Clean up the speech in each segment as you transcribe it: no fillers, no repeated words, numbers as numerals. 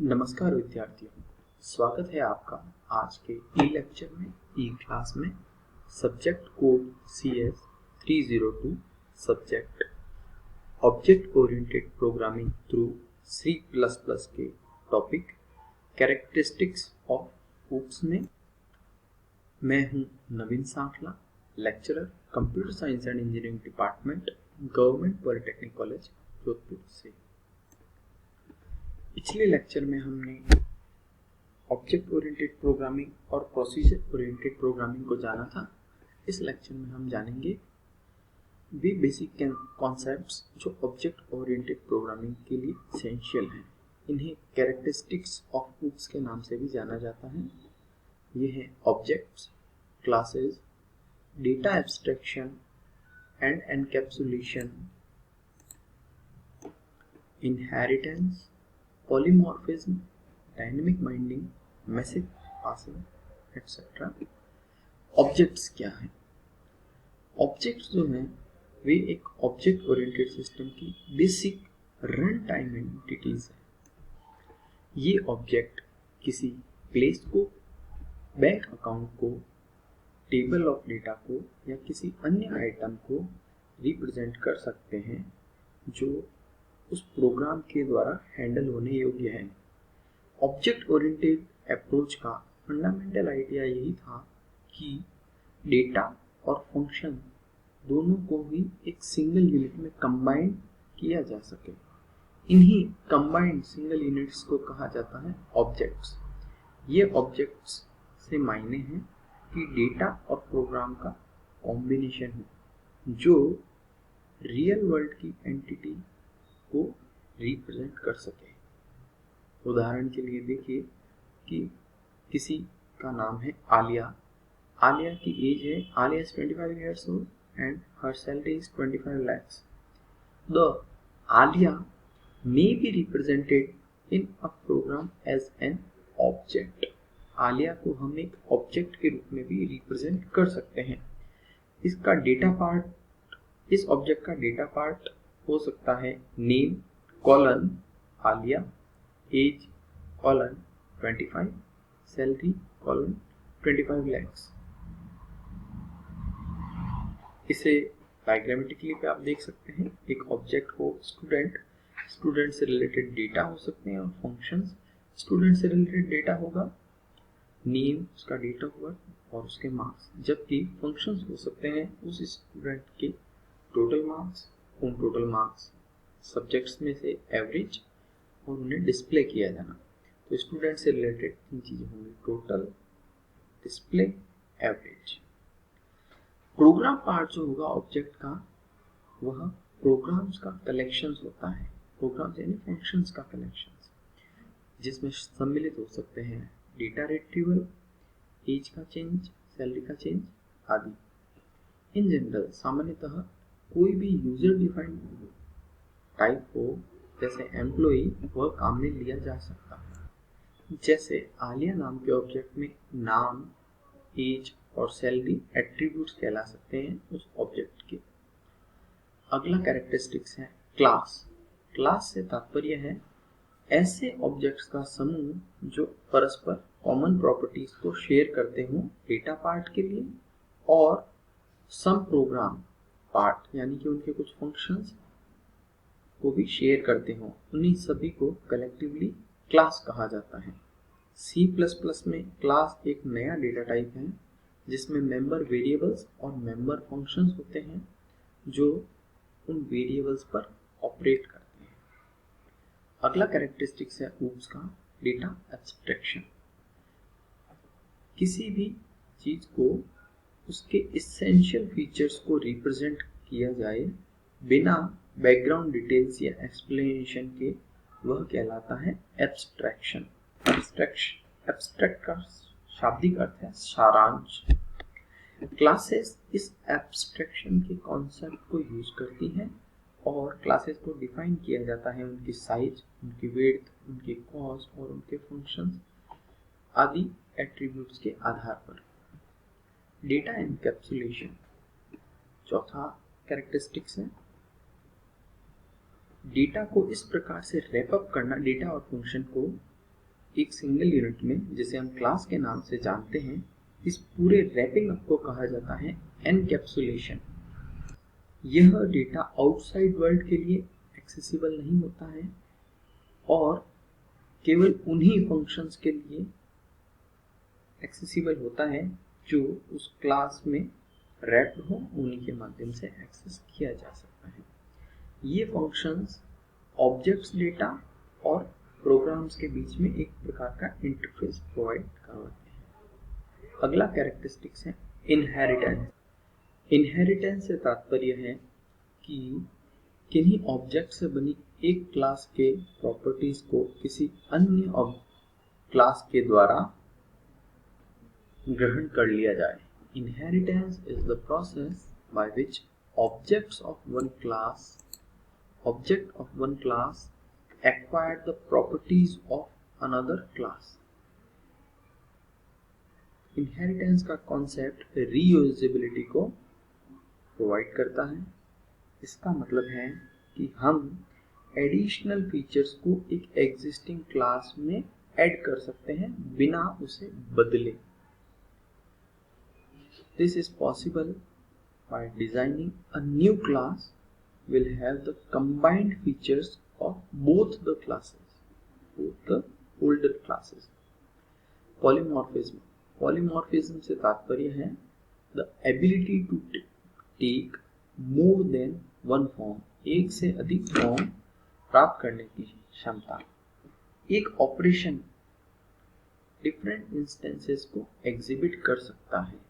नमस्कार विद्यार्थियों, स्वागत है आपका आज के ई लेक्चर में, ई क्लास में। Subject code CS 302, subject object oriented programming through C++ के टॉपिक कैरेक्टरिस्टिक्स ऑफ OOPS में मैं हूं Naveen Sankhla, lecturer computer science and engineering department, government polytechnic college Jodhpur से। पिछले लेक्चर में हमने ऑब्जेक्ट ओरिएंटेड प्रोग्रामिंग और प्रोसीजर ओरिएंटेड प्रोग्रामिंग को जाना था। इस लेक्चर में हम जानेंगे वे बेसिक कॉन्सेप्ट्स जो ऑब्जेक्ट ओरिएंटेड प्रोग्रामिंग के लिए एसेंशियल हैं। इन्हें कैरेक्टरिस्टिक्स ऑफ OOPS के नाम से भी जाना जाता है। ये हैं objects, classes, data abstraction and encapsulation, inheritance, polymorphism, dynamic binding, message passing etcetera. Objects क्या हैं? ऑब्जेक्ट्स जो हैं वे एक ऑब्जेक्ट ओरिएंटेड सिस्टम की बेसिक रन टाइम एंटिटीज हैं। ये ऑब्जेक्ट किसी प्लेस को, बैंक अकाउंट को, टेबल ऑफ डेटा को या किसी अन्य आइटम को रिप्रेजेंट कर सकते हैं जो उस प्रोग्राम के द्वारा हैंडल होने योग्य है। ऑब्जेक्ट ओरिएंटेड अप्रोच का फंडामेंटल आइडिया यही था कि डेटा और फंक्शन दोनों को भी एक सिंगल यूनिट में कंबाइन किया जा सके। इन्हीं कंबाइंड सिंगल यूनिट्स को कहा जाता है ऑब्जेक्ट्स। ये ऑब्जेक्ट्स से मायने हैं कि डेटा और प्रोग्राम का कॉम्बिनेशन है जो रियल वर्ल्ड की एंटिटी को रिप्रेजेंट कर सके। उदाहरण के लिए देखिए कि किसी का नाम है आलिया। आलिया की एज है, Alia is 25 years old and her salary is 25 lakhs. The Alia may be represented in a program as an object. Alia को हम एक ऑब्जेक्ट के रूप में भी रिप्रेजेंट कर सकते हैं। इसका डेटा पार्ट, इस ऑब्जेक्ट का डेटा पार्ट हो सकता है name colon Aliya, age colon 25, salary colon 25 lakhs। इसे डायग्रामेटिकली पे आप देख सकते हैं। एक ऑब्जेक्ट को स्टूडेंट, स्टूडेंट से रिलेटेड डेटा हो सकते हैं, और फंक्शंस स्टूडेंट से रिलेटेड डेटा होगा, नेम उसका डेट ऑफ बर्थ और उसके मार्क्स, जबकि फंक्शंस हो सकते हैं उस स्टूडेंट के टोटल मार्क्स, उन टोटल मार्क्स सब्जेक्ट्स में से एवरेज और उन्हें डिस्प्ले किया जाना। तो स्टूडेंट से रिलेटेड तीन चीजें होंगी, total, display, average. Program part जो होगा ऑब्जेक्ट का, वह प्रोग्राम्स का कलेक्शंस होता है। प्रोग्राम्स यानी फंक्शंस का कलेक्शंस, जिसमें सम्मिलित हो सकते हैं डेटा रिट्रीवल, एज का चेंज, सैलरी का चेंज आदि। इन जनरल सामान्यतः कोई भी यूजर डिफाइंड टाइप हो, जैसे एम्प्लॉई, वह काम में लिया जा सकता है। जैसे आलिया नाम के ऑब्जेक्ट में नाम, एज और सैलरी एट्रीब्यूट्स कहला सकते हैं उस ऑब्जेक्ट के। अगला कैरेक्टरिस्टिक्स है क्लास। क्लास से तात्पर्य है ऐसे ऑब्जेक्ट्स का समूह जो परस्पर कॉमन प्रॉपर्टीज को शेयर करते हों डेटा पार्ट के लिए, और सम प्रोग्राम पार्ट यानी कि उनके कुछ फंक्शंस को भी शेयर करते हों। उन्हीं सभी को कलेक्टिवली क्लास कहा जाता है। C++ में क्लास एक नया डेटा टाइप है जिसमें मेंबर वेरिएबल्स और मेंबर फंक्शंस होते हैं जो उन वेरिएबल्स पर ऑपरेट करते हैं। अगला कैरेक्टरिस्टिक्स है OOPS का, डेटा एब्स्ट्रैक्शन। किसी भी चीज को उसके एसेंशियल फीचर्स को रिप्रेजेंट किया जाए बिना बैकग्राउंड डिटेल्स या एक्सप्लेनेशन के, वह कहलाता है एब्स्ट्रैक्शन। एब्स्ट्रैक्ट का शाब्दिक अर्थ है सारांश। क्लासेस इस एब्स्ट्रैक्शन के कॉन्सेप्ट को यूज करती हैं और क्लासेस को डिफाइन किया जाता है उनकी साइज, उनकी विड्थ, उनकी कॉस्ट और उनके फंक्शंस आदि एट्रीब्यूट्स के आधार पर। डेटा एनकैप्सुलेशन चौथा कैरेक्टरिस्टिक्स है। डेटा को इस प्रकार से रैप अप करना, डेटा और फंक्शन को एक सिंगल यूनिट में, जिसे हम क्लास के नाम से जानते हैं, इस पूरे रैपिंग अप को कहा जाता है एनकैप्सुलेशन। यह डेटा आउटसाइड वर्ल्ड के लिए एक्सेसिबल नहीं होता है और केवल उन्हीं फंक्शंस के लिए एक्सेसिबल होता है जो उस क्लास में रैप्ड हो, उन्हीं के माध्यम से एक्सेस किया जा सकता है। ये फंक्शंस ऑब्जेक्ट्स, डेटा और प्रोग्राम्स के बीच में एक प्रकार का इंटरफेस प्रोवाइड करवाते हैं। अगला कैरेक्टरिस्टिक्स है इनहेरिटेंस। इनहेरिटेंस से तात्पर्य है कि किन्हीं ऑब्जेक्ट से बनी एक क्लास के प्रॉपर्टीज को किसी अन्य क्लास के द्वारा ग्रहण कर लिया जाए। Inheritance is the process by which object of one class acquire the properties of another class. Inheritance का कॉन्सेप्ट रीयूजेबिलिटी को प्रोवाइड करता है। इसका मतलब है कि हम एडिशनल फीचर्स को एक एग्जिस्टिंग क्लास में ऐड कर सकते हैं बिना उसे बदले। This is possible by designing a new class will have the combined features of both the classes, both the older classes. Polymorphism. Polymorphism से तात्पर्य है the ability to take more than one form, एक से अधिक form प्राप्त करने की क्षमता। एक ऑपरेशन डिफरेंट इंस्टेंसेस को एग्जिबिट कर सकता है।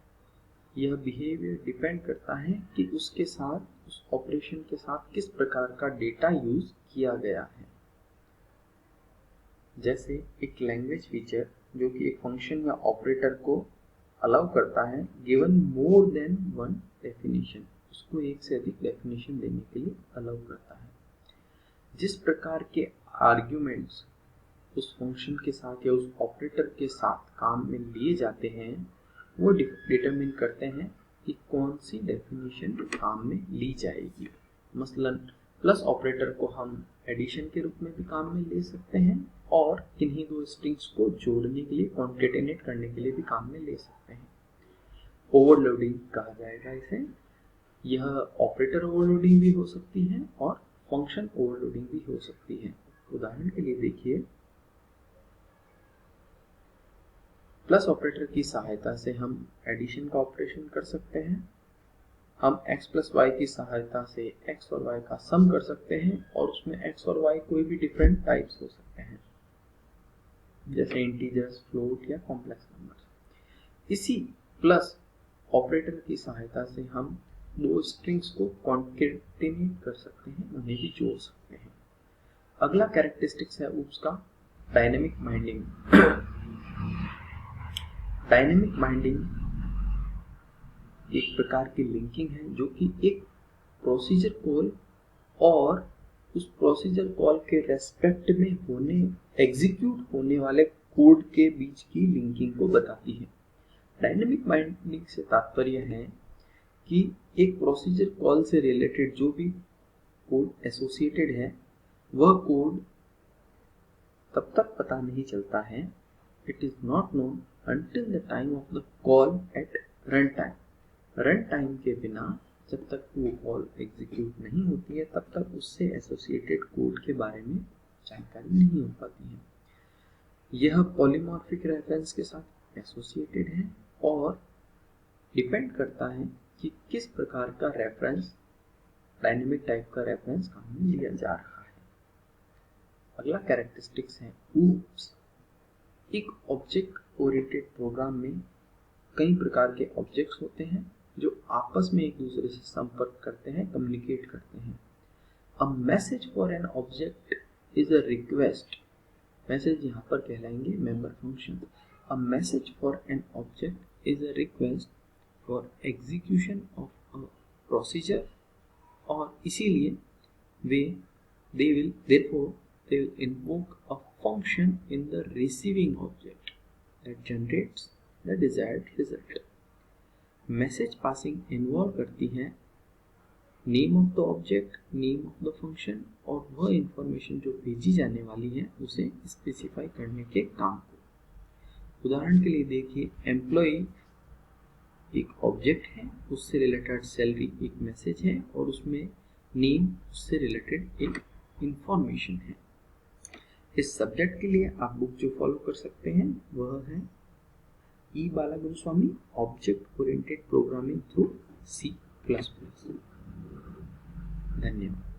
यह बिहेवियर डिपेंड करता है कि उसके साथ, उस ऑपरेशन के साथ किस प्रकार का डेटा यूज किया गया है। जैसे एक लैंग्वेज फीचर जो कि एक फंक्शन या ऑपरेटर को अलाउ करता है given more than one definition, उसको एक से अधिक डेफिनेशन देने के लिए अलाउ करता है। जिस प्रकार के आर्ग्यूमेंट्स उस फंक्शन के साथ या उस ऑपरेटर के साथ काम में लिए जाते हैं वो डिटरमिन करते हैं कि कौन सी डेफिनेशन काम में ली जाएगी। मसलन प्लस ऑपरेटर को हम एडिशन के रूप में भी काम में ले सकते हैं और किन्हीं दो स्ट्रिंग्स को जोड़ने के लिए, कॉन्केटेनेट करने के लिए भी काम में ले सकते हैं। ओवरलोडिंग कहा जाएगा इसे। यह ऑपरेटर ओवरलोडिंग भी हो सकती है और फंक्शन ओवरलोडिंग भी हो सकती है। उदाहरण के लिए देखिए, प्लस ऑपरेटर की सहायता से हम एडिशन का ऑपरेशन कर सकते हैं। हम x प्लस वाई की सहायता से x और y का सम कर सकते हैं और उसमें x और y कोई भी डिफरेंट टाइप्स हो सकते हैं, जैसे इंटीजर्स, फ्लोट या कॉम्प्लेक्स नंबर्स। इसी प्लस ऑपरेटर की सहायता से हम दो स्ट्रिंग्स को कॉन्केटेनेट कर सकते हैं, उन्हें भी जोड़ सकते हैं। अगला कैरेक्टरिस्टिक्स है उसका डायनेमिक बाइंडिंग। डायनेमिक बाइंडिंग एक प्रकार की लिंकिंग है जो कि एक प्रोसीजर कॉल और उस प्रोसीजर कॉल के रेस्पेक्ट में एग्जीक्यूट होने वाले कोड के बीच की लिंकिंग को बताती है। डायनेमिक बाइंडिंग से तात्पर्य है कि एक प्रोसीजर कॉल से रिलेटेड जो भी कोड एसोसिएटेड है वह कोड तब तक पता नहीं चलता है, it is not known until the time of the call at runtime. Runtime के बिना जब तक वो कॉल एग्जीक्यूट नहीं होती है तब तक उससे एसोसिएटेड कोड के बारे में जानकारी नहीं हो पाती है। यह पॉलीमॉर्फिक रेफरेंस के साथ एसोसिएटेड है और डिपेंड करता है कि किस प्रकार का रेफरेंस, डायनेमिक टाइप का रेफरेंस काम में लिया जा रहा है। अगला कैरेक्टरिस्टिक्स है ऊप्स। एक ऑब्जेक्ट ओरिएंटेड प्रोग्राम में कई प्रकार के ऑब्जेक्ट्स होते हैं जो आपस में एक दूसरे से संपर्क करते हैं, कम्युनिकेट करते हैं। A message for an object is a request. Message यहाँ पर कहलाएंगे member function. A message for an object is a request for execution of a procedure, और इसीलिए they will invoke a function in the receiving object that generates the desired result. Message passing involve करती है name of the object, name of the function और वह information जो भेजी जाने वाली है उसे स्पेसिफाई करने के काम को। उदाहरण के लिए देखिए, एम्प्लॉय एक ऑब्जेक्ट है, उससे रिलेटेड सैलरी एक मैसेज है और उसमें नेम उससे रिलेटेड एक इंफॉर्मेशन है। इस सब्जेक्ट के लिए आप बुक जो फॉलो कर सकते हैं वह है E Balagurusamy, object oriented programming through C++। धन्यवाद।